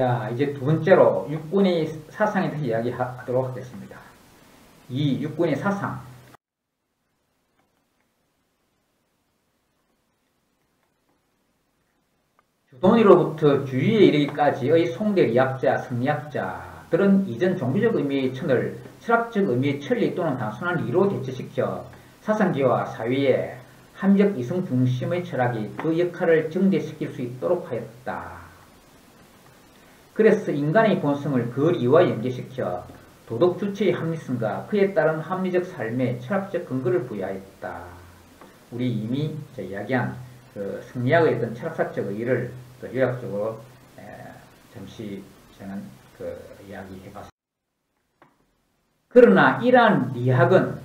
자, 이제 두 번째로 육군의 사상에 대해서 이야기하도록 하겠습니다. 이 육군의 사상. 주동리로부터 주위에 이르기까지의 송대리학자, 성리학자들은 이전 종교적 의미의 천을 철학적 의미의 천리 또는 단순한 리로 대체시켜 사상계와 사회의 합리적 이성 중심의 철학이 그 역할을 증대시킬 수 있도록 하였다. 그래서 인간의 본성을 그 리와 연계시켜 도덕 주체의 합리성과 그에 따른 합리적 삶의 철학적 근거를 부여하였다. 우리 이미 이야기한 그 성리학의 어떤 철학사적 의의를 요약적으로 잠시 저는 이야기해봤습니다. 그러나 이러한 리학은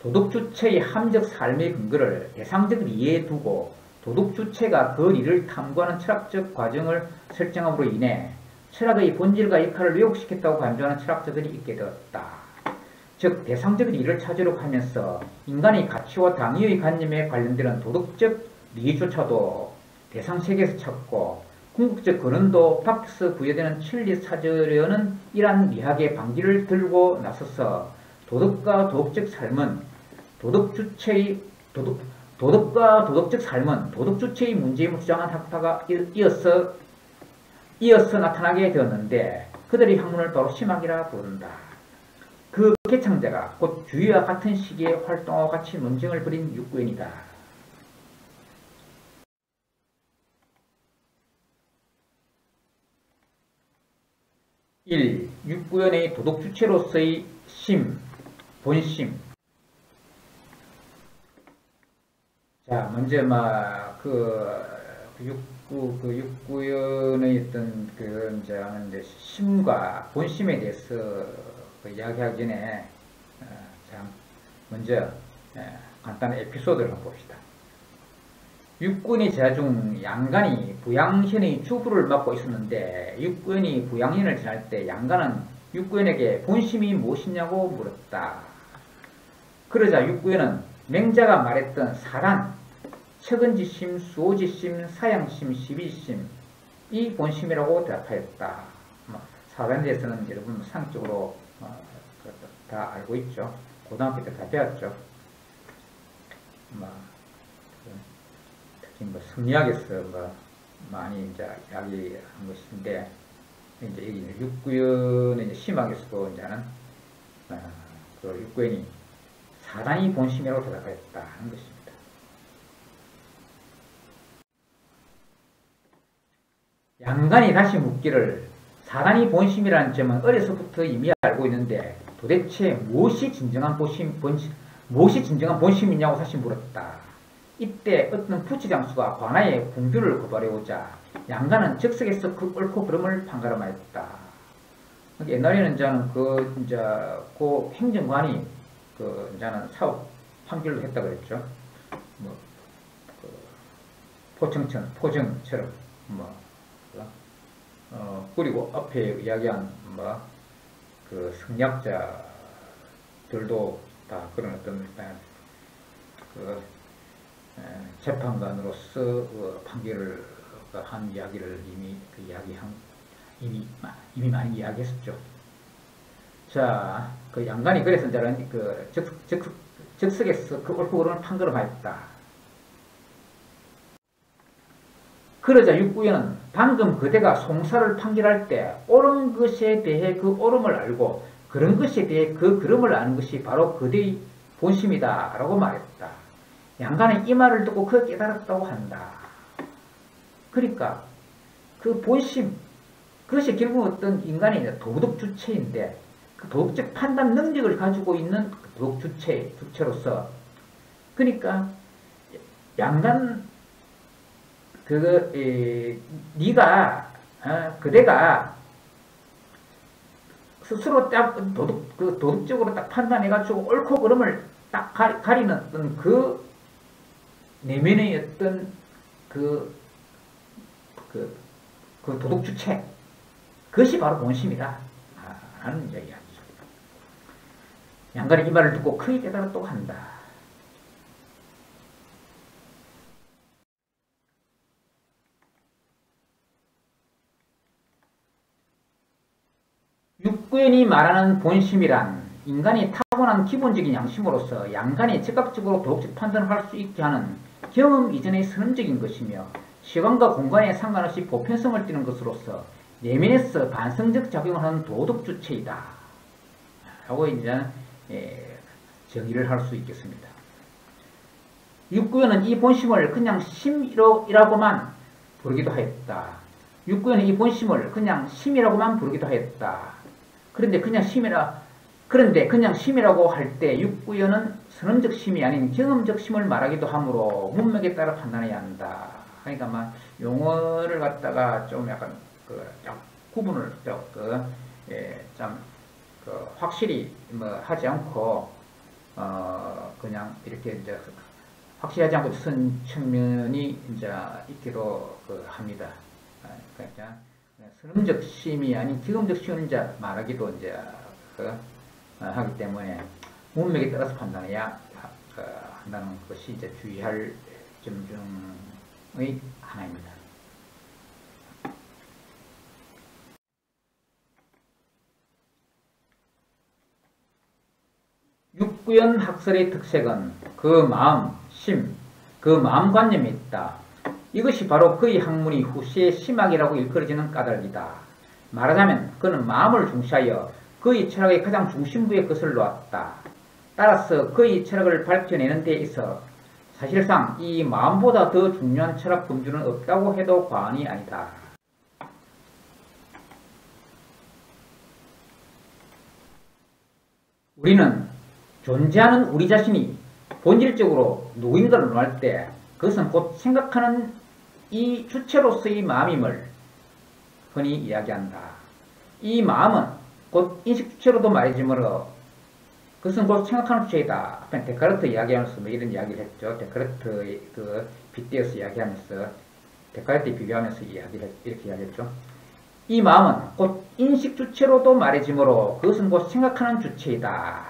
도덕 주체의 합리적 삶의 근거를 대상적 리에 두고 도덕 주체가 그 리를 탐구하는 철학적 과정을 설정함으로 인해 철학의 본질과 역할을 왜곡시켰다고 간주하는 철학자들이 있게 되었다. 즉 대상적 리를 찾으려고 하면서 인간의 가치와 당위의 관념에 관련되는 도덕적 리조차도 대상세계에서 찾고 궁극적 근원도 밖에서 부여되는 천리 찾으려는 이러한 미학의 방지를 들고 나서서 도덕과 도덕적 삶은 도덕 주체의 문제임을 주장한 학파가 이어서 나타나게 되었는데 그들의 학문을 바로 심학이라 부른다. 그 개창자가 곧 주위와 같은 시기에 활동하고 같이 논쟁을 벌인 육구연이다. 1. 육구연의 도덕 주체로서의 심, 본심. 자, 먼저 육구연의 어떤 이제 심과 본심에 대해서 이야기하기 전에 먼저 간단한 에피소드를 한번 봅시다. 육군의 제자 중 양간이 부양현의 주부를 맡고 있었는데 육군이 부양현을 지날 때 양간은 육군에게 본심이 무엇이냐고 물었다. 그러자 육군은 맹자가 말했던 사란, 척은지심, 수호지심, 사양심, 시비심 이 본심이라고 대답하였다. 사란에 대해서는 여러분 상적으로 다 알고 있죠. 고등학교 때 다 배웠죠. 특히 성리학에서 많이 이제 이야기한 것인데 이제 여기 육구연의 이제 심학에서도 이제는 그 육구연이 사단이 본심이라고 대답하였다 하는 것입니다. 양간이 다시 묻기를 사단이 본심이라는 점은 어려서부터 이미 알고 있는데 도대체 무엇이 진정한 본심이냐고 다시 물었다. 이때 어떤 부치장수가 관아에 궁주를 고발해오자 양간은 즉석에서 그 옳고 그름을 판가름하였다. 옛날에는 그 행정관이 이제는 사업 판결로 했다 그랬죠. 포정처럼 그리고 앞에 이야기한 그 성리학자들도 다 그런 어떤 재판관으로서 판결을 한 이야기를 이미 많이 이야기했었죠. 자, 그 양간이 그래서 이제는 즉석에서 그 옳고 그름을 판가름하였다. 그러자 육구연은 방금 그대가 송사를 판결할 때 옳은 것에 대해 그 옳음을 알고 그런 것에 대해 그 그름을 아는 것이 바로 그대의 본심이다 라고 말했다. 양간은 이 말을 듣고 그 깨달았다고 한다. 그러니까 그 본심, 그것이 결국 어떤 인간의 도덕 주체인데 그 도덕적 판단 능력을 가지고 있는 도덕 주체로서 그러니까 양간 그대가 스스로 딱 도덕적으로 딱 판단해가지고 옳고 그름을 딱 가리는 어떤 그 내면의 어떤 그 도덕 주체, 그것이 바로 본심이다 라는 이야기죠. 양간이 이 말을 듣고 크게 깨달았다고 한다. 육구연이 말하는 본심이란 인간이 타고난 기본적인 양심으로서 양간이 즉각적으로 도덕적 판단을 할 수 있게 하는 경험 이전의 선언적인 것이며 시간과 공간에 상관없이 보편성을 띠는 것으로서 내면에서 반성적 작용을 하는 도덕 주체이다. 라고 이제 정의를 할 수 있겠습니다. 육구연은 이 본심을 그냥 심이라고만 부르기도 하였다. 육구연은 이 본심을 그냥 심이라고만 부르기도 하였다. 그런데 그냥 심이라고 할 때 육구연은 선언적 심이 아닌 경험적 심을 말하기도 하므로 문맥에 따라 판단해야 한다. 그러니까 막 용어를 갖다가 좀 약간 구분을 좀 확실히 하지 않고 그냥 이렇게 이제 확실하지 않고 쓴 측면이 이제 있기도 합니다. 그러니까 선언적 심이 아닌 경험적 심을 이제 말하기도 이제 하기 때문에 문맥에 따라서 판단해야 한다는 것이 이제 주의할 점 중의 하나입니다. 육구연 학설의 특색은 그 마음, 심, 그 마음관념이 있다. 이것이 바로 그의 학문이 후시의 심학이라고 일컬어지는 까닭이다. 말하자면 그는 마음을 중시하여 그의 철학의 가장 중심부에 것을 놓았다. 따라서 그의 철학을 밝혀내는 데 있어 사실상 이 마음보다 더 중요한 철학 범주는 없다고 해도 과언이 아니다. 우리는 존재하는 우리 자신이 본질적으로 누구인가를 논할 때 그것은 곧 생각하는 이 주체로서의 마음임을 흔히 이야기한다. 이 마음은 곧 인식 주체로도 말이지므로 그것은 곧 생각하는 주체이다. 앞에 데카르트 이야기하면서 이런 이야기를 했죠. 데카르트의 빗대어서 이야기하면서 데카르트에 비교하면서 이렇게 이야기했죠. 이 마음은 곧 인식 주체로도 말해지므로 그것은 곧 생각하는 주체이다.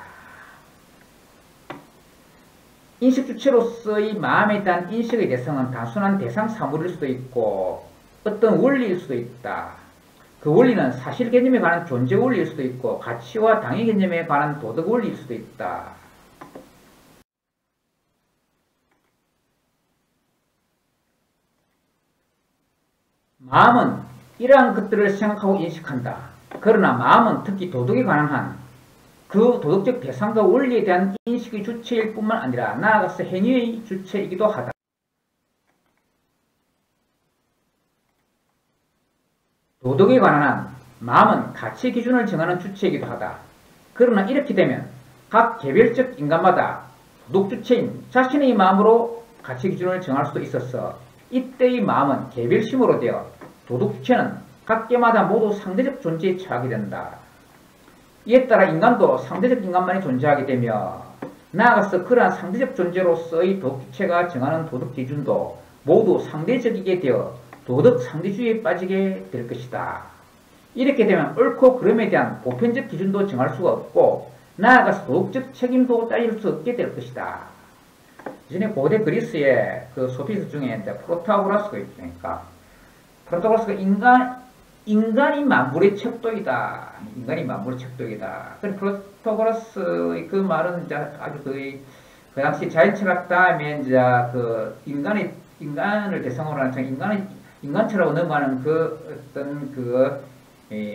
인식 주체로서의 마음에 대한 인식의 대상은 단순한 대상 사물일 수도 있고 어떤 원리일 수도 있다. 그 원리는 사실 개념에 관한 존재 원리일 수도 있고 가치와 당위 개념에 관한 도덕 원리일 수도 있다. 마음은 이러한 것들을 생각하고 인식한다. 그러나 마음은 특히 도덕에 관한 한 그 도덕적 대상과 원리에 대한 인식의 주체일 뿐만 아니라 나아가서 행위의 주체이기도 하다. 도덕에 관한 한 마음은 가치 기준을 정하는 주체이기도 하다. 그러나 이렇게 되면 각 개별적 인간마다 도덕 주체인 자신의 마음으로 가치 기준을 정할 수도 있어서 이때의 마음은 개별심으로 되어 도덕 주체는 각계마다 모두 상대적 존재에 처하게 된다. 이에 따라 인간도 상대적 인간만이 존재하게 되며 나아가서 그러한 상대적 존재로서의 도덕 주체가 정하는 도덕 기준도 모두 상대적이게 되어 도덕 상대주의에 빠지게 될 것이다. 이렇게 되면 옳고 그름에 대한 보편적 기준도 정할 수가 없고 나아가서 도덕적 책임도 따질 수 없게 될 것이다. 예전에 고대 그리스의 그 소피스 중에 프로타고라스가 있으니까 프로타고라스가 인간이 만물의 척도이다. 인간이 만물의 척도이다. 프로타고라스의 그 말은 이제 아주 그 당시 자연철학 다음에 이제 그 인간을 대상으로 하는 인간체라고 넘어가는 그 어떤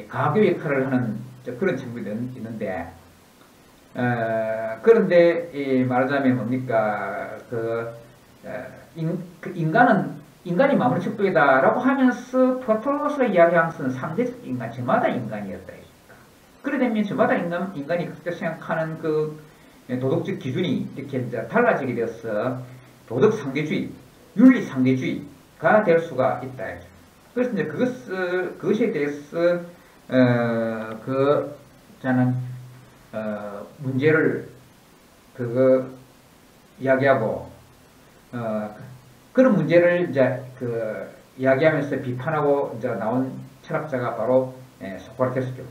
가교 역할을 하는 그런 친구들이 있는데, 그런데 말하자면 뭡니까, 인간이 마무리 척도이다라고 하면서 프로토로스가 이야기한 것은 상대적 인간, 저마다 인간이었다. 그래 되면 저마다 인간이 그렇게 생각하는 그 도덕적 기준이 이렇게 이제 달라지게 되어서 도덕 상대주의, 윤리 상대주의가 될 수가 있다. 그래서 이제 그것에 대해서 저는 문제를 이야기하고 그런 문제를 이제 이야기하면서 비판하고 이제 나온 철학자가 바로 소크라테스죠.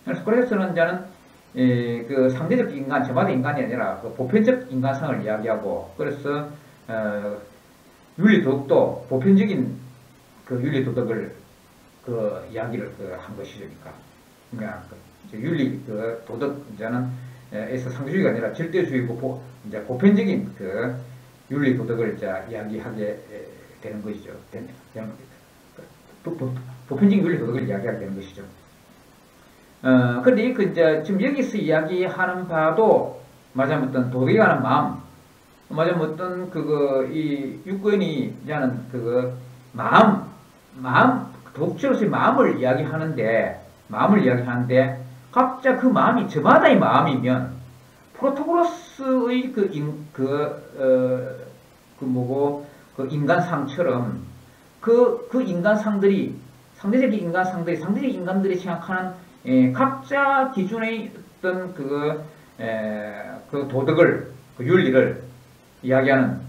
소크라테스는 저는 그 상대적 인간, 저마다 인간이 아니라 그 보편적 인간성을 이야기하고, 그래서 윤리도덕도 보편적인 그 윤리도덕을 이야기를 한 것이니까. 그러니까 윤리, 그 도덕, 이제는, 에서 상대주의가 아니라 절대주의고, 이제 보편적인 그 윤리 도덕을 이제 이야기하게 되는 것이죠. 보편적인 윤리 도덕을 이야기하게 되는 것이죠. 근데 그 이제 지금 여기서 이야기하는 바도 말하자면 어떤 도덕에 관한 마음, 말하자면 어떤 이 육권이 이제는 마음, 도덕주로서의 마음을 이야기하는데 각자 그 마음이 저마다의 마음이면 프로토고로스의 인간상처럼 인간상들이 상대적인 인간들이 생각하는 각자 기준의 어떤 그 도덕을 윤리를 이야기하는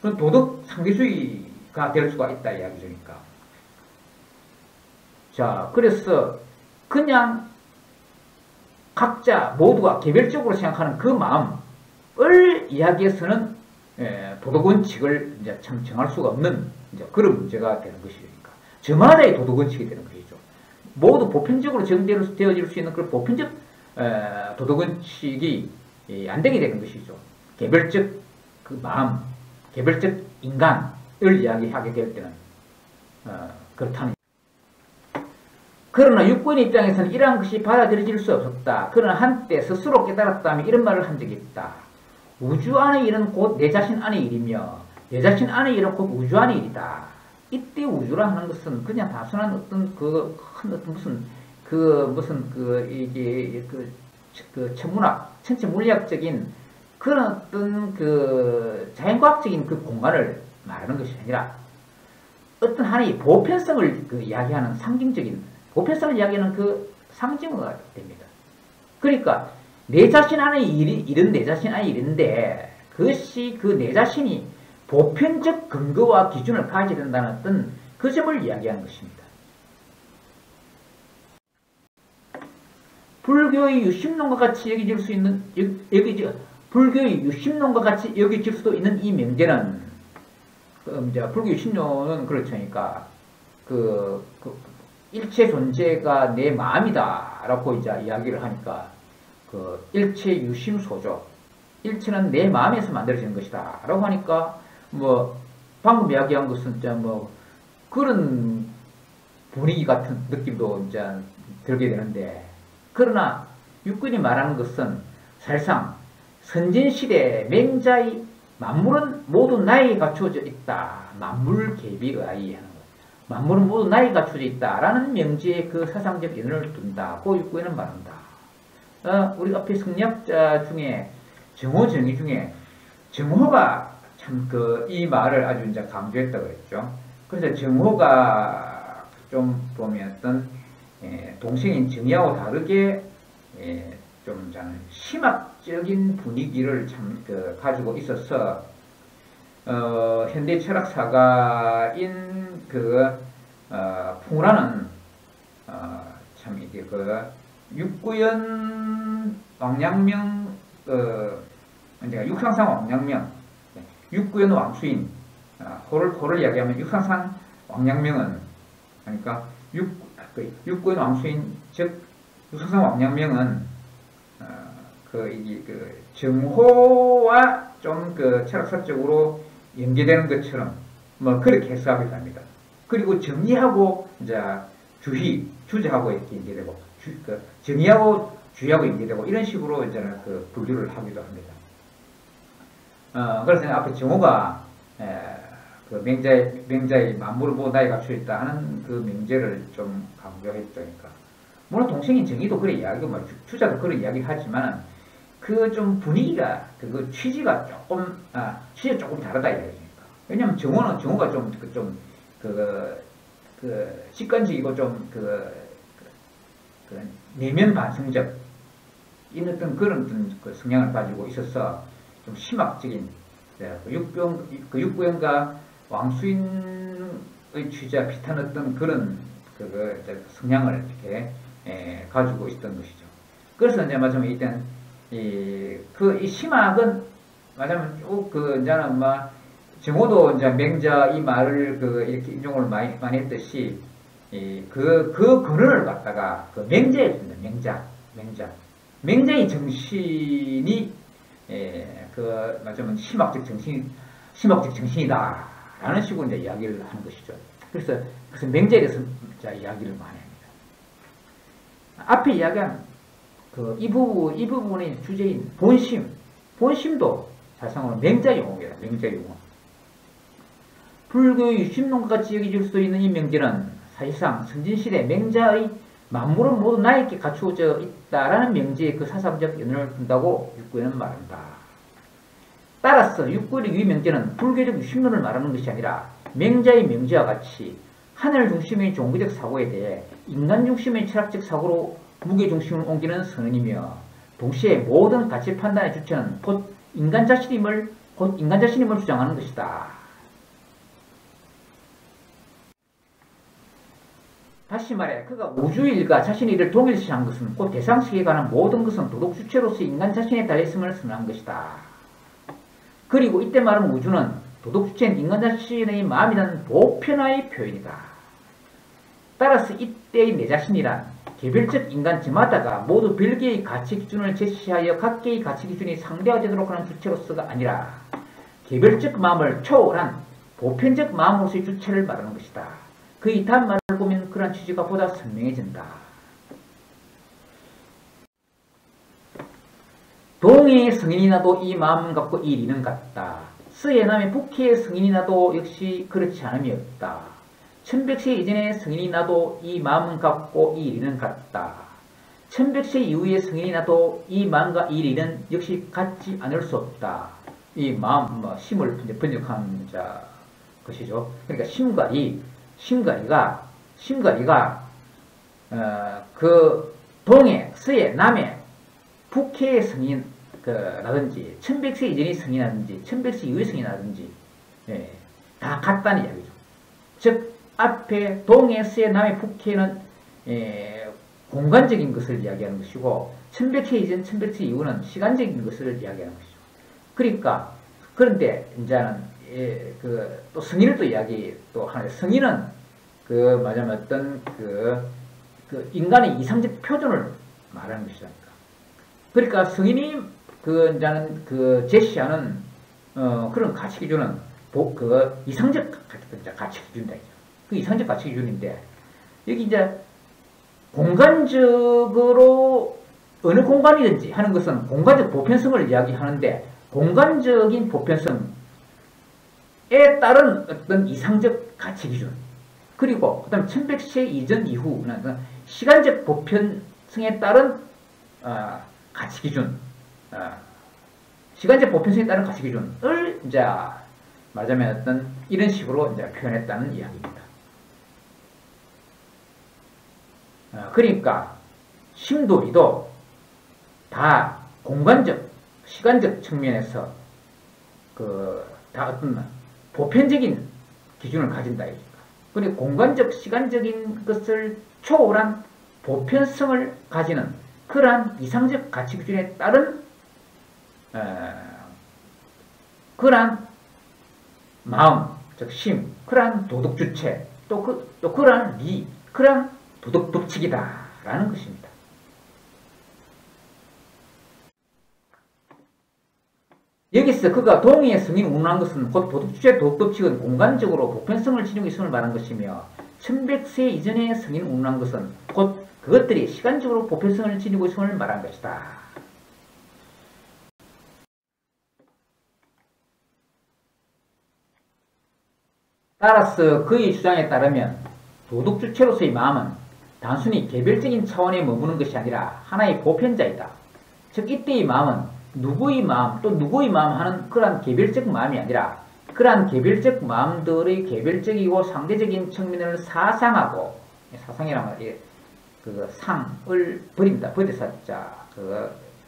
그 도덕 상대주의가 될 수가 있다 이야기죠니까. 자, 그래서 그냥 각자 모두가 개별적으로 생각하는 그 마음을 이야기해서는 도덕원칙을 이제 참 정할 수가 없는 이제 그런 문제가 되는 것이니까 저마다의 도덕원칙이 되는 것이죠. 모두 보편적으로 정되어질 수 있는 그런 보편적 도덕원칙이 안 되게 되는 것이죠. 개별적 그 마음, 개별적 인간을 이야기하게 될 때는 그렇다는. 그러나 육군 입장에서는 이러한 것이 받아들여질 수 없었다. 그러나 한때 스스로 깨달았다면 이런 말을 한 적이 있다. 우주 안의 일은 곧 내 자신 안의 일이며 내 자신 안의 일은 곧 우주 안의 일이다. 이때 우주라 하는 것은 그냥 단순한 어떤 천문학, 천체 물리학적인 그런 어떤 자연과학적인 그 공간을 말하는 것이 아니라 어떤 하나의 보편성을 이야기하는 상징적인 보편성을 이야기하는 그 상징어가 됩니다. 그러니까 내 자신 안의 일은 내 자신 안의 일인데 그것이 내 자신이 보편적 근거와 기준을 가져야 된다는 어떤 그 점을 이야기하는 것입니다. 불교의 유심론과 같이 여겨질 수 있는 불교의 유심론과 같이 여겨질 수도 있는 이 명제는 불교 유심론은 그렇죠. 그러니까 일체 존재가 내 마음이다 라고 이제 이야기를 하니까 일체 유심소조, 일체는 내 마음에서 만들어지는 것이다 라고 하니까 방금 이야기한 것은 그런 분위기 같은 느낌도 이제 들게 되는데, 그러나 육군이 말하는 것은 사실상 선진시대 맹자의 만물은 모두 나에게 갖추어져 있다. 만물계비의하는 것. 만물은 모두 나에게 갖추어져 있다라는 명제의 그 사상적 인연을 둔다. 그 육군은 말한다. 우리 앞에 성리학자 중에 정호 정의 중에 정호가 참 이 말을 아주 이제 강조했다고 그랬죠. 그래서 정호가 좀 보면 어떤 동생인 정의하고 다르게 좀 심학적인 분위기를 참 가지고 있어서 현대 철학사가인 풍우라는 참 이게 육구연 왕양명 육상상 왕양명 육구연 왕수인 호를 이야기하면 육상상 왕양명은 그러니까 육구연 왕수인 즉 육상상 왕양명은 정호와 좀 철학사적으로 연계되는 것처럼 그렇게 해석하기도 합니다. 그리고 정의하고 이제 주제하고 이렇게 연계되고 정의하고 주의하고 연계되고 이런 식으로 이제 분류를 하기도 합니다. 그래서 앞에 정호가 맹자의 만물을 모두 나에게 갖추어 있다 하는 그 명제를 좀 강조했죠. 그러니까 물론 동생인 정의도 그래 이야기고 주자도 그런 이야기를 하지만 좀 분위기가 취지가 조금 다르다 이야기니까. 왜냐면 정호가 좀 직관적이고 좀 내면 반성적 이런 어떤 그런 성향을 가지고 있어서 좀 심학적인 육구연과 왕수인의 취지와 비슷한 어떤 그런 성향을 이렇게 가지고 있던 것이죠. 그래서 이제 말하자면 이때는 이 심학은 말하자면 이제는 정호도 이제 맹자 이 말을 이렇게 인용을 많이 했듯이 그 근원을 갖다가 맹자에 줍니다. 맹자. 맹자의 정신이 말하자면 심학적 정신이다라는 식으로 이제 이야기를 하는 것이죠. 그래서 맹자에 대해서 이야기를 많이 합니다. 앞에 이야기한 이 부분의 주제인 본심도 사실상으로 맹자 용어입니다. 맹자 용어. 불교의 유심론같이 여겨질 수 있는 이 명제는 사실상 선진시대 맹자의 만물은 모두 나에게 갖추어져 있다라는 명제의 그 사상적 연원을 둔다고 육구에는 말한다. 따라서 육구의 유명제는 불교적 유심론을 말하는 것이 아니라 맹자의 명제와 같이 하늘 중심의 종교적 사고에 대해 인간 중심의 철학적 사고로 무게 중심을 옮기는 선언이며 동시에 모든 가치 판단의 주체는 곧 인간 자신임을 주장하는 것이다. 다시 말해 그가 우주의 일과 자신의 일을 동일시한 것은 곧 대상식에 관한 모든 것은 도덕 주체로서 인간 자신에 달려있음을 선언한 것이다. 그리고 이때 말하는 우주는 도덕 주체인 인간 자신의 마음이라는 보편화의 표현이다. 따라서 이때의 내 자신이란 개별적 인간 저마다가 모두 별개의 가치 기준을 제시하여 각개의 가치 기준이 상대화되도록 하는 주체로서가 아니라 개별적 마음을 초월한 보편적 마음으로서의 주체를 말하는 것이다. 그의 단말을 보면 그런 취지가 보다 선명해진다. 동해의 성인이 나도 이 마음은 같고 이 리는 같다. 서해 남의 북해의 성인이 나도 역시 그렇지 않음이 없다. 천백세 이전의 성인이 나도 이 마음은 같고 이 리는 같다. 천백세 이후의 성인이 나도 이 마음과 이 리는 역시 같지 않을 수 없다. 이 마음, 심을 번역한 것이죠. 그러니까 심가리가 그 동해, 서해, 남해, 북해의 성인 라든지 천백세 이전의 성인이라든지 천백세 이후의 성인이라든지 다 같다는 이야기죠. 즉 앞에 동해, 서해, 남해, 북해는 공간적인 것을 이야기하는 것이고 천백세 이전, 천백세 이후는 시간적인 것을 이야기하는 것이죠. 그러니까 그런데 이제는 또 성인을 또 이야기 또 하는데 성인은 말하자면 어떤 인간의 이상적 표준을 말하는 것이다. 그러니까 성인이 이제는 제시하는 그런 가치 기준은 이상적 가치 기준이다. 그 이상적 가치 기준인데 여기 이제 공간적으로 어느 공간이든지 하는 것은 공간적 보편성을 이야기하는데 공간적인 보편성에 따른 어떤 이상적 가치 기준 그리고 그 다음에 천백세 이전 이후는 시간적 보편성에 따른 가치 기준 시간적 보편성에 따른 가치 기준을 이제 말하자면 어떤 이런 식으로 이제 표현했다는 이야기입니다. 그러니까 심도리도 다 공간적, 시간적 측면에서 다 어떤 보편적인 기준을 가진다. 그리고 공간적, 시간적인 것을 초월한 보편성을 가지는 그러한 이상적 가치 기준에 따른 그러한 마음, 즉 심, 그러한 도덕 주체, 또 그러한 리, 그러한 도덕 법칙이다라는 것입니다. 여기서 그가 동의의 성인을 운운한 것은 곧 도덕주체 도덕법칙은 공간적으로 보편성을 지니고 있음을 말한 것이며 천백세 이전의 성인을 운운한 것은 곧 그것들이 시간적으로 보편성을 지니고 있음을 말한 것이다. 따라서 그의 주장에 따르면 도덕주체로서의 마음은 단순히 개별적인 차원에 머무는 것이 아니라 하나의 보편자이다. 즉 이때의 마음은 누구의 마음 또 누구의 마음 하는 그러한 개별적 마음이 아니라 그러한 개별적 마음들의 개별적이고 상대적인 측면을 사상하고 사상이란 말이 상을 버린다. 버리사자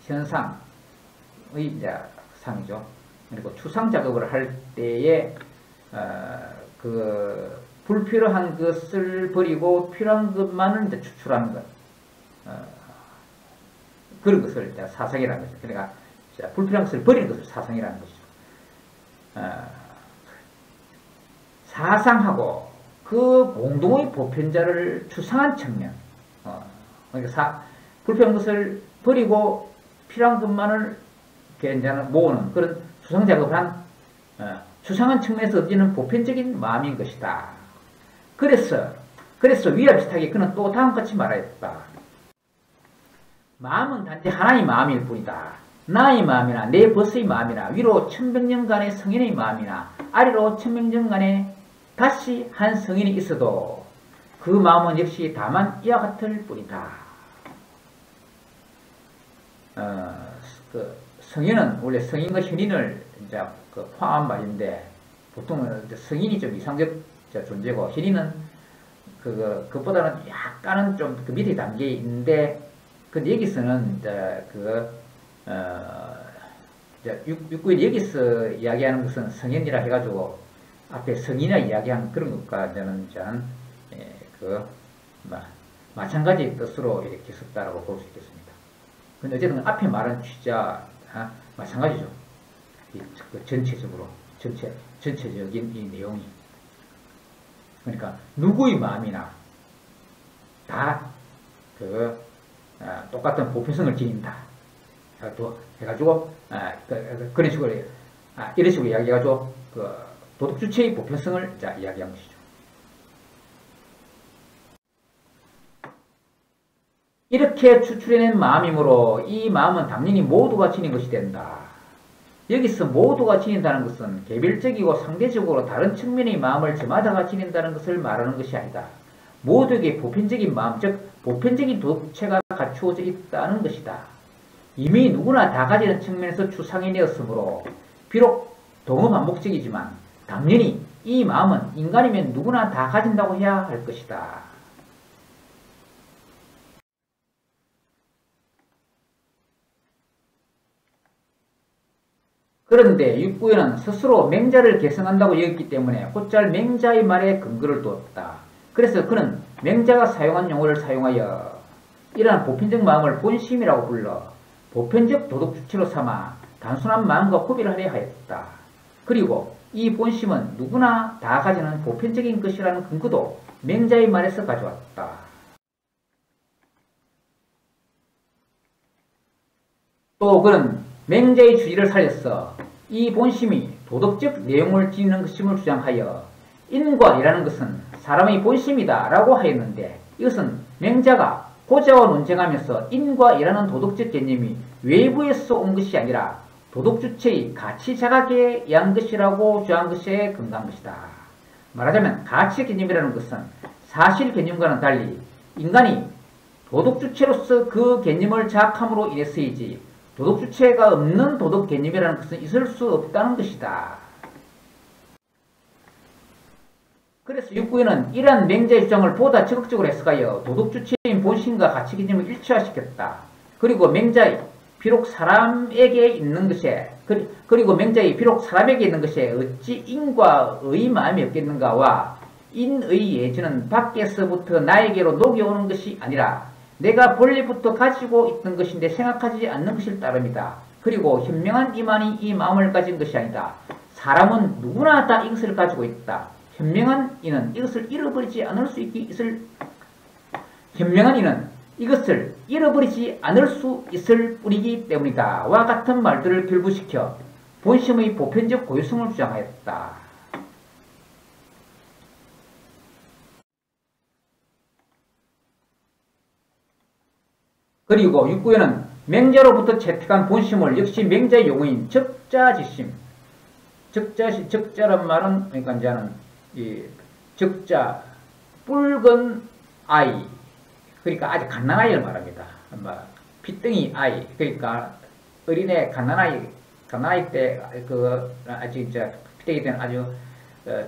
현상의 이제 상이죠. 그리고 추상 작업을 할 때에 불필요한 것을 버리고 필요한 것만을 이제 추출하는 것. 그런 것을 이제 사상이라는 거죠. 그러니까 불필요한 것을 버리는 것을 사상이라는 것이죠. 사상하고 그 공동의 보편자를 추상한 측면. 그러니까 불필요한 것을 버리고 필요한 것만을 모으는 그런 수상 작업을 한 수상한 측면에서 얻는 보편적인 마음인 것이다. 그래서 위와 비슷하게 그는 또 다음같이 말하였다. 마음은 단지 하나의 마음일 뿐이다. 나의 마음이나 내 벗의 마음이나 위로 천백년간의 성인의 마음이나 아래로 천백년간의 다시 한 성인이 있어도 그 마음은 역시 다만 이와 같을 뿐이다. 성인은 원래 성인과 현인을 이제 포함한 말인데 보통은 성인이 좀 이상적 존재고 현인은 그것보다는 약간은 좀 그 밑에 단계에 있는데 근데 여기서는 육구인 여기서 이야기하는 것은 성인이라 해가지고 앞에 성인이라 이야기한 그런 것과 저는 마찬가지 뜻으로 이렇게 썼다라고 볼 수 있겠습니다. 근데 어쨌든 앞에 말한 취지와 마찬가지죠. 전체적인 이 내용이. 그러니까 누구의 마음이나 다 똑같은 보편성을 지닌다. 해가지고 그런 식으로 이런 식으로 이야기해가지고 도덕 주체의 보편성을 이야기한 것이죠. 이렇게 추출해낸 마음이므로 이 마음은 당연히 모두가 지닌 것이 된다. 여기서 모두가 지닌다는 것은 개별적이고 상대적으로 다른 측면의 마음을 저마다가 지닌다는 것을 말하는 것이 아니다. 모두에게 보편적인 마음, 즉 보편적인 도덕체가 갖추어져 있다는 것이다. 이미 누구나 다 가지는 측면에서 추상이되었으므로 비록 동어반복적이지만 당연히 이 마음은 인간이면 누구나 다 가진다고 해야 할 것이다. 그런데 육구에는 스스로 맹자를 계승한다고 여겼기 때문에 곧잘 맹자의 말에 근거를 두었다. 그래서 그는 맹자가 사용한 용어를 사용하여 이러한 보편적 마음을 본심이라고 불러 보편적 도덕 주체로 삼아 단순한 마음과 구별을 하려 하였다. 그리고 이 본심은 누구나 다 가지는 보편적인 것이라는 근거도 맹자의 말에서 가져왔다. 또 그는 맹자의 주의를 살려서 이 본심이 도덕적 내용을 지니는 것임을 주장하여 인과이라는 것은 사람의 본심이다 라고 하였는데 이것은 맹자가 고자와 논쟁하면서 인과이라는 도덕적 개념이 외부에서 온 것이 아니라 도덕 주체의 가치 자각에 의한 것이라고 주장한 것에 근거한 것이다. 말하자면 가치 개념이라는 것은 사실 개념과는 달리 인간이 도덕 주체로서 그 개념을 자각함으로 인해서이지 도덕 주체가 없는 도덕 개념이라는 것은 있을 수 없다는 것이다. 그래서 육구에는 이러한 맹자의 주장을 보다 적극적으로 해석하여 도덕 주체인 본심과 가치 개념을 일치화시켰다. 그리고 맹자의 비록 사람에게 있는 것에 어찌 인과의 마음이 없겠는가와 인의 예지는 밖에서부터 나에게로 녹여오는 것이 아니라 내가 본래부터 가지고 있던 것인데 생각하지 않는 것일 따름이다. 그리고 현명한 이만이 이 마음을 가진 것이 아니다. 사람은 누구나 다 이것을 가지고 있다. 현명한 이는 이것을 잃어버리지 않을 수 있을 뿐이기 때문이다. 와 같은 말들을 결부시켜 본심의 보편적 고유성을 주장하였다. 그리고 육구에는 맹자로부터 채택한 본심을 역시 맹자의 용어인 적자지심, 적자란 말은 그러니까 이제는 이 적자 붉은 아이, 그러니까 아주 갓난아이를 말합니다. 피덩이 아이, 그러니까 어린애 갓난아이 때 아직 이제 피덩이 때는 아주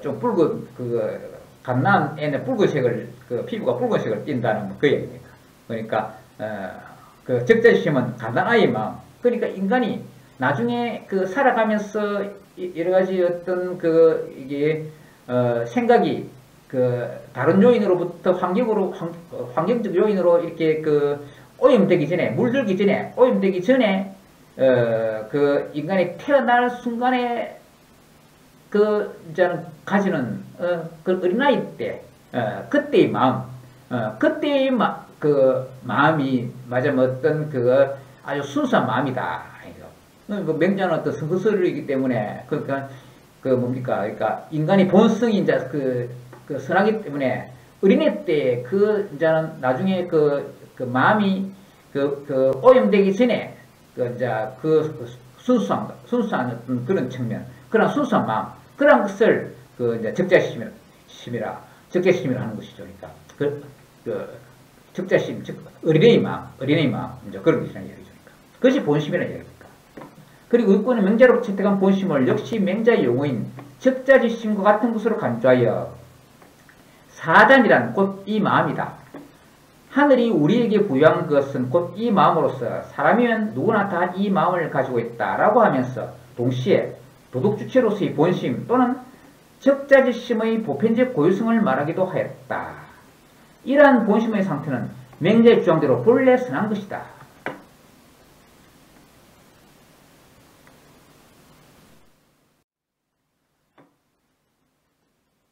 좀 붉은 갓난 애는 붉은색을 피부가 붉은색을 띈다는 그 얘기입니다. 그러니까 적자심은 갓난아이의 마음. 그러니까 인간이 나중에 살아가면서 여러 가지 어떤 생각이 다른 요인으로부터 환경적 요인으로 이렇게 오염되기 전에, 물들기 전에, 오염되기 전에, 인간이 태어날 순간에 이제는 가지는 어린아이 때, 그때의 마음, 그 마음이 맞아 어떤 그 아주 순수한 마음이다. 뭐 맹자는 어떤 성서설이기 때문에 그러니까 그 뭡니까? 그러니까 인간이 본성이 이제 그 선하기 때문에 어린애 때 그 이제는 나중에 그 마음이 그 오염되기 전에 그 이제 그 순수한 어떤 그런 측면, 그런 순수한 마음, 그런 것을 그 이제 적자심이라 하는 것이죠. 그러니까 그 적자심, 즉 어린애의 마음 이제 그런 것이라는 얘기죠. 그것이 본심이라는 얘기입니다. 그리고 육군은 맹자로 채택한 본심을 역시 맹자의 용어인 적자지심과 같은 것으로 간주하여 사단이란 곧 이 마음이다. 하늘이 우리에게 부여한 것은 곧 이 마음으로서 사람이면 누구나 다 이 마음을 가지고 있다라고 하면서 동시에 도덕주체로서의 본심 또는 적자지심의 보편적 고유성을 말하기도 하였다. 이러한 본심의 상태는 맹자의 주장대로 본래 선한 것이다.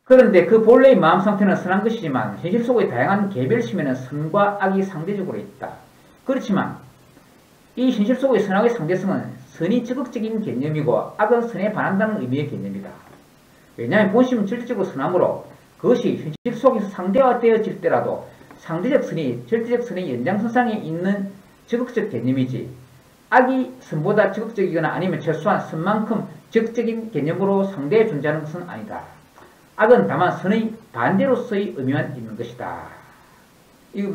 그런데 그 본래의 마음 상태는 선한 것이지만 현실 속의 다양한 개별심에는 선과 악이 상대적으로 있다. 그렇지만 이 현실 속의 선악의 상대성은 선이 적극적인 개념이고 악은 선에 반한다는 의미의 개념이다. 왜냐하면 본심은 절대적으로 선함으로 그것이 현실 속에서 상대화되어질 때라도 상대적 선이 절대적 선의 연장선상에 있는 적극적 개념이지 악이 선보다 적극적이거나 아니면 최소한 선만큼 적극적인 개념으로 상대에 존재하는 것은 아니다. 악은 다만 선의 반대로서의 의미만 있는 것이다. 이거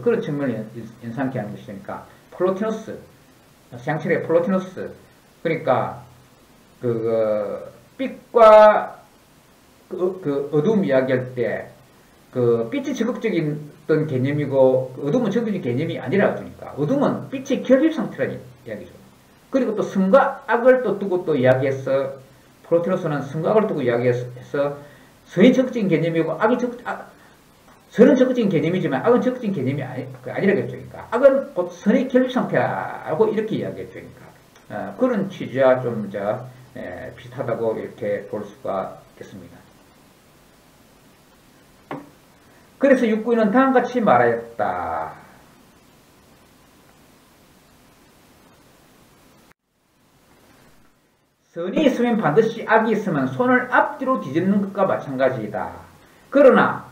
그런 측면을 연상케 하는 것이니까 플로티노스, 서양철의 플로티노스, 그러니까 빛과 그 어둠 이야기할 때 빛이 적극적인 어떤 개념이고 어둠은 적극적인 개념이 아니라 그러니까 어둠은 빛의 결핍 상태라는 이야기죠. 그리고 또 선과 악을 또 두고 또 이야기해서 플로티노스는 선과 악을 두고 이야기해서 선이 적극적인 개념이고 선은 적극적인 개념이지만 악은 적극적인 개념이 아니라겠죠. 그러니까 악은 곧 선의 결핍 상태라고 이렇게 이야기했죠. 그러니까 그런 취지와 좀 비슷하다고 이렇게 볼 수가 있겠습니다. 그래서 육구인은 다음같이 말하였다. 선이 있으면 반드시 악이 있으면 손을 앞뒤로 뒤집는 것과 마찬가지이다. 그러나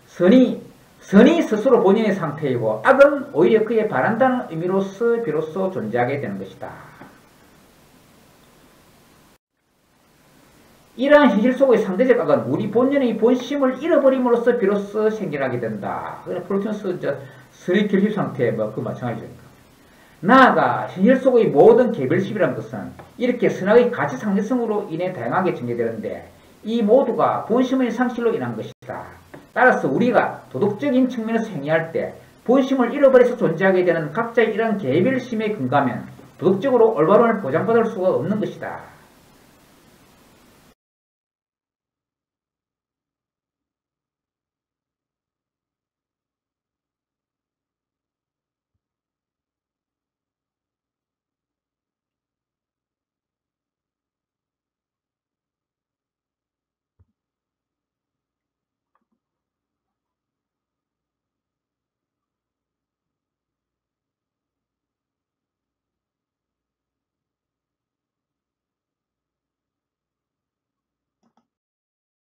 선이 스스로 본인의 상태이고 악은 오히려 그에 바란다는 의미로서 비로소 존재하게 되는 것이다. 이러한 현실 속의 상대적 악은 우리 본연의 본심을 잃어버림으로써 비로소 생겨나게 된다. 플로티노스 선의 결핍 상태 그 마찬가지입니다. 나아가 현실 속의 모든 개별심이라는 것은 이렇게 선악의 가치 상대성으로 인해 다양하게 전개되는데 이 모두가 본심의 상실로 인한 것이다. 따라서 우리가 도덕적인 측면에서 행위할 때 본심을 잃어버려서 존재하게 되는 각자의 이러한 개별심에 근거하면 도덕적으로 올바름을 보장받을 수가 없는 것이다.